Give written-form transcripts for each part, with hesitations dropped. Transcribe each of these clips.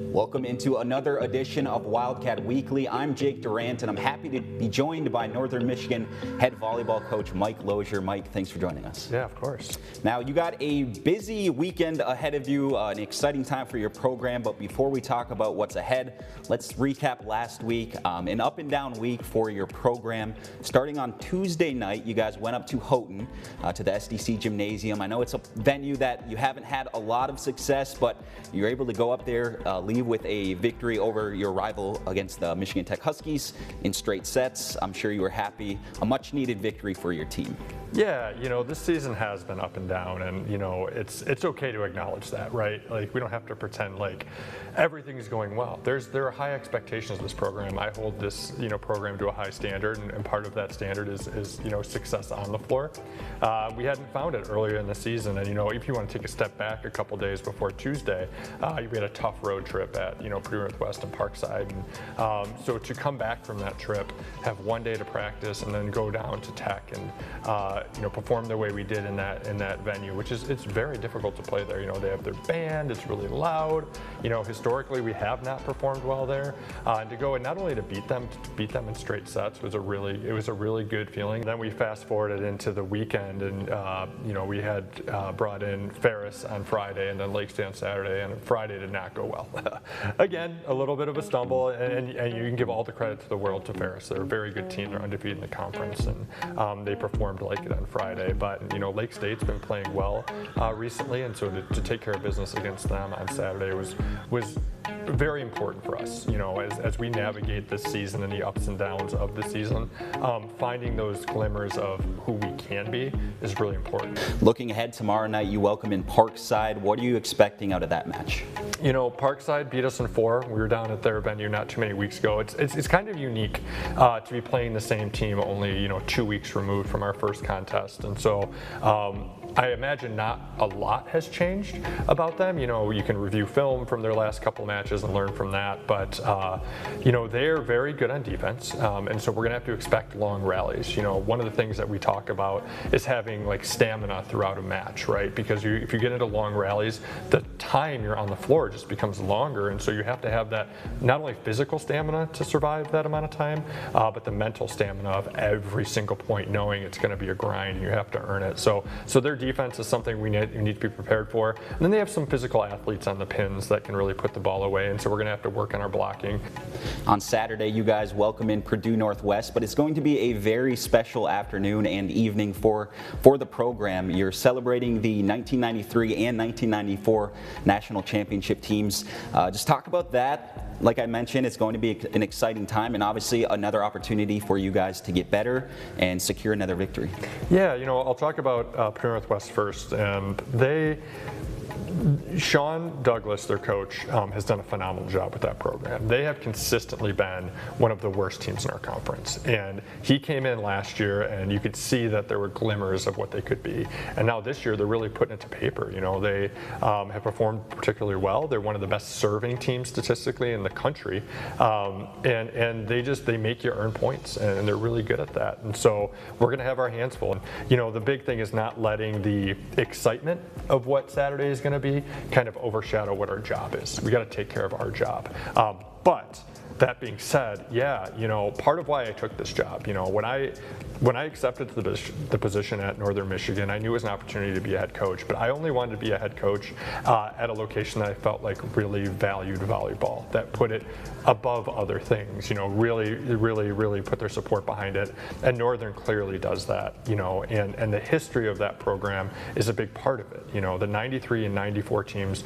Welcome into another edition of Wildcat Weekly. I'm Jake Durant, and I'm happy to be joined by Northern Michigan head volleyball coach Mike Lozier. Mike, thanks for joining us. Yeah, of course. Now, you got a busy weekend ahead of you, an exciting time for your program, but before we talk about what's ahead, let's recap last week, an up and down week for your program. Starting on Tuesday night, you guys went up to Houghton, to the SDC Gymnasium. I know it's a venue that you haven't had a lot of success, but you're able to go up there, leave with a victory over your rival against the Michigan Tech Huskies in straight sets. I'm sure you were happy. A much needed victory for your team. Yeah, this season has been up and down, and it's okay to acknowledge that, right? Like, we don't have to pretend like everything's going well. There are high expectations of this program. I hold this program to a high standard, and part of that standard is success on the floor. We hadn't found it earlier in the season, and if you want to take a step back a couple days before Tuesday, we had a tough road trip at Purdue Northwest and Parkside, and so to come back from that trip, have one day to practice, and then go down to Tech and perform the way we did in that venue, which is it's very difficult to play there. They have their band, it's really loud. Historically we have not performed well there, and to go and not only to beat them in straight sets was a really good feeling. Then we fast forwarded into the weekend, and we had brought in Ferris on Friday and then Lake State on Saturday, and Friday did not go well. Again, a little bit of a stumble, and you can give all the credit to the world to Ferris. They're a very good team. They're undefeated in the conference, and they performed like it on Friday. But Lake State's been playing well recently, and so to take care of business against them on Saturday was very important for us. As we navigate this season and the ups and downs of the season, finding those glimmers of who we can be is really important. Looking ahead, tomorrow night you welcome in Parkside. What are you expecting out of that match? Parkside beat us in 4. We were down at their venue not too many weeks ago. It's kind of unique to be playing the same team only 2 weeks removed from our first contest, and so I imagine not a lot has changed about them. You can review film from their last couple matches and learn from that, but they're very good on defense, and so we're going to have to expect long rallies. One of the things that we talk about is having stamina throughout a match, right? Because if you get into long rallies, the time you're on the floor just becomes longer, and so you have to have that not only physical stamina to survive that amount of time, but the mental stamina of every single point, knowing it's going to be a grind and you have to earn it. So their defense is something we need to be prepared for. And then they have some physical athletes on the pins that can really put the ball away, and so we're going to have to work on our blocking. On Saturday, you guys welcome in Purdue Northwest, but it's going to be a very special afternoon and evening for the program. You're celebrating the 1993 and 1994 national championship teams. Just talk about that. Like I mentioned, it's going to be an exciting time, and obviously another opportunity for you guys to get better and secure another victory. Yeah, I'll talk about Purdue Northwest first, and Sean Douglas, their coach, has done a phenomenal job with that program. They have consistently been one of the worst teams in our conference, and he came in last year and you could see that there were glimmers of what they could be, and now this year they're really putting it to paper. They have performed particularly well. They're one of the best serving teams statistically in the country, and they make you earn points, and they're really good at that, and so we're going to have our hands full. The big thing is not letting the excitement of what Saturday is going to be kind of overshadow what our job is. We got to take care of our job. But that being said, part of why I took this job, when I accepted the position at Northern Michigan, I knew it was an opportunity to be a head coach, but I only wanted to be a head coach at a location that I felt like really valued volleyball, that put it above other things, really put their support behind it, and Northern clearly does that, and the history of that program is a big part of it. The 93 and 94 teams,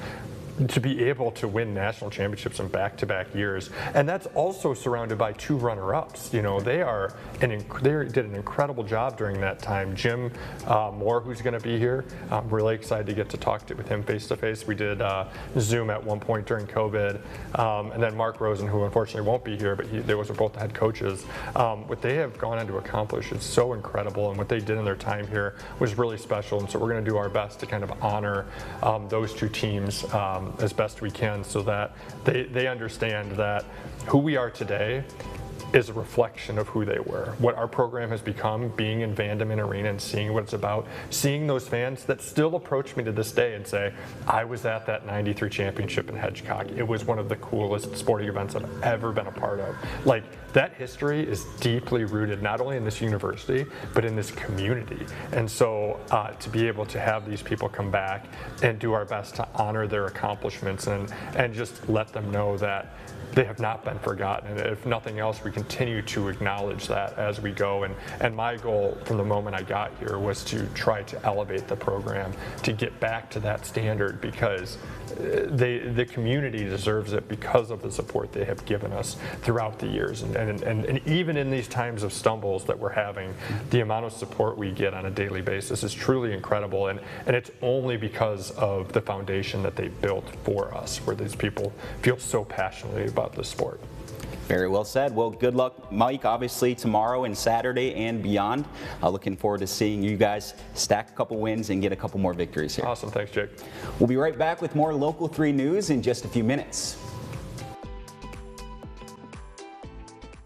to be able to win national championships in back-to-back years, and that's also surrounded by 2 runner-ups. They did an incredible job during that time. Jim Moore, who's going to be here, I'm really excited to get to talk with him face-to-face. We did Zoom at one point during COVID, and then Mark Rosen, who unfortunately won't be here, but they were both the head coaches. What they have gone on to accomplish is so incredible, and what they did in their time here was really special, and so we're going to do our best to kind of honor those 2 teams as best we can, so that they understand that who we are today is a reflection of who they were. What our program has become, being in Vandeman Arena and seeing what it's about, seeing those fans that still approach me to this day and say, I was at that 93 championship in Hedgecock. It was one of the coolest sporting events I've ever been a part of. Like, that history is deeply rooted not only in this university, but in this community. And so to be able to have these people come back and do our best to honor their accomplishments and just let them know that they have not been forgotten. And if nothing else, we continue to acknowledge that as we go. And my goal from the moment I got here was to try to elevate the program to get back to that standard, because the community deserves it because of the support they have given us throughout the years. And even in these times of stumbles that we're having, the amount of support we get on a daily basis is truly incredible. And it's only because of the foundation that they built for us, where these people feel so passionately about the sport. Very well said. Well, good luck, Mike, obviously tomorrow and Saturday and beyond. Looking forward to seeing you guys stack a couple wins and get a couple more victories here. Awesome. Thanks, Jake. We'll be right back with more Local 3 news in just a few minutes.